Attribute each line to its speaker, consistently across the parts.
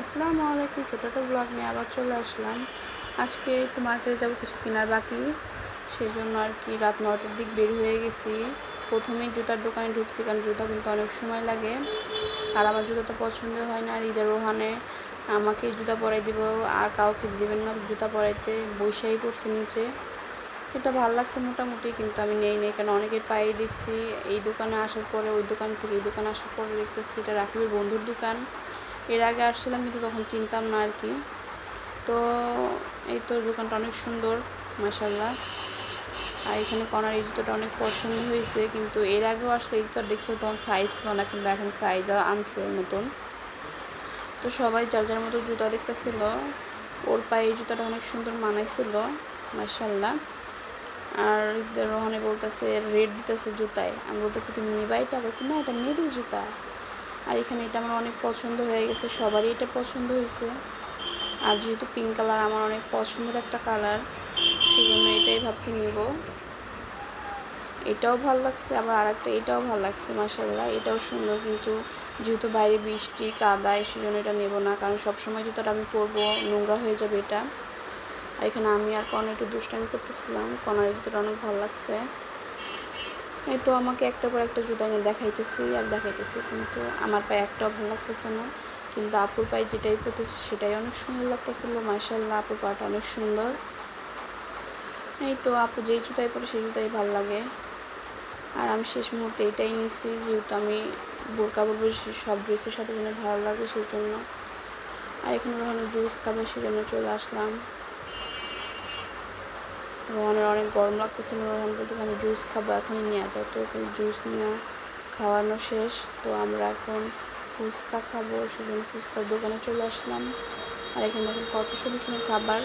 Speaker 1: আসসালামু আলাইকুম। ছোট একটা ব্লগ নিয়ে আবার চলে আসলাম। আজকে একটু মার্কেটে যাবো, কিছু কেনার বাকি, সেই জন্য আর কি রাত 9টার দিক বের হয়ে গেছি। প্রথমেই জুতার দোকানে ঢুকছি, কারণ জুতা কিন্তু অনেক সময় লাগে আর আমার জুতা তো পছন্দ হয় না। আর ঈদের রোহানে আমাকে জুতা পরাই দিব, আর কাউকে দেবেন না জুতা পরাইতে, বৈশাই পড়ছে নিচে। এটা ভালো লাগছে মোটামুটি, কিন্তু আমি নেই কারণ অনেকের পায়ে দেখছি। এই দোকানে আসার পরে ওই দোকান থেকে এই দোকানে আসার পরে দেখতেছি এটা রাকিবের বন্ধুর দোকান। এর আগে আসছিলাম কিন্তু তখন চিনতাম না আর কি। তো এই তো দোকানটা অনেক সুন্দর মাশাআল্লাহ। আর এখানে কর্নার এই জুতোটা অনেক পছন্দ হয়েছে, কিন্তু এর আগেও আসলে এই জুতো দেখছো তখন সাইজ ছিল না, কিন্তু এখন সাইজ আনছে নতুন। তো সবাই যার যার মতো জুতা দেখতেছিল। ওর পায়ে এই জুতাটা অনেক সুন্দর মানাইছিল মাশাআল্লাহ। আর রোহানে বলতেছে রেট দিতেছে জুতায়, আমি বলতেছি তুমি নিবাই টাকা কিনা, এটা মেয়েদের জুতা। আর এখানে এটা আমার অনেক পছন্দ হয়ে গেছে, সবারই এটা পছন্দ হয়েছে। আর যেহেতু পিঙ্ক কালার আমার অনেক পছন্দের একটা কালার, সেই জন্য এটাই ভাবছি নিব। এটাও ভালো লাগছে, আবার আরেকটা এটাও ভালো লাগছে মাশাআল্লাহ, এটাও সুন্দর। কিন্তু যেহেতু বাইরে বৃষ্টি কাদায়, সেজন্য এটা নেব না, কারণ সবসময় জুতাটা আমি পরবো নোংরা হয়ে যাবে এটা। আর এখানে আমি আর কর্নার একটু দুষ্টামি করতেছিলাম, কর্নারের জুতোটা অনেক ভালো লাগছে। এই তো আমাকে একটার পর একটা জুতা এনে দেখাইতেছি আর দেখাইতেছি, কিন্তু আমার পায়ে একটাও ভালো লাগতেছে না। কিন্তু আপুর পায়ে যেটাই পরতেছে সেটাই অনেক সুন্দর লাগতেছিল মাশাআল্লাহ, আপুর পাটা অনেক সুন্দর। এই তো আপু যেই জুতাই পরে সেই জুতাই ভালো লাগে। আর আমি শেষ মুহূর্তে এটাই নিচ্ছি, যেহেতু আমি বোরকা বলবো সব ড্রেসের সাথে যেন ভালো লাগে সেই জন্য। আর এখানে রোহানের জুস খাবে, সেজন্য চলে আসলাম। রোহানের অনেক গরম লাগতেছিল, রোহান বলতেছে আমি জুস খাবো, এখনই নিয়ে যাও। তো ওকে জুস নিয়ে খাওয়ানো শেষ। তো আমরা এখন ফুচকা খাবো, সেজন্য ফুচকার দোকানে চলে আসলাম। আর এখানে দেখেন কত সুন্দর সুন্দর খাবার।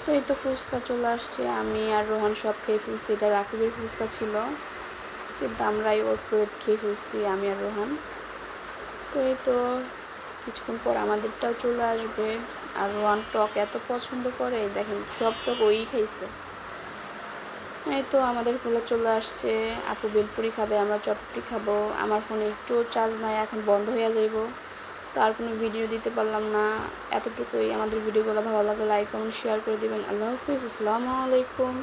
Speaker 1: তো এই তো ফুচকা চলে আসছে, আমি আর রোহান সব খেয়ে ফেলছি। এটা রাকিবের ফুচকা ছিল, কিন্তু আমরাই ওর প্লেট খেয়ে ফেলছি, আমি আর রোহান। তো এই তো কিছুক্ষণ পর আমাদেরটাও চলে আসবে। আর রোহান টক এত পছন্দ করে, দেখেন সব টক ওই খাইছে। এই তো আমাদের গুলো চলে আসছে। আপু বেলপুরি খাবে, আমরা চটপটি খাবো। আমার ফোনে একটু চার্জ নাই, এখন বন্ধ হয়ে যাইব, তো আর কোনো ভিডিও দিতে পারলাম না। এতটুকুই। আমাদের ভিডিওগুলো ভালো লাগলে লাইক কমেন্ট শেয়ার করে দিবেন। আল্লাহ হাফিজ, আসসালামু আলাইকুম।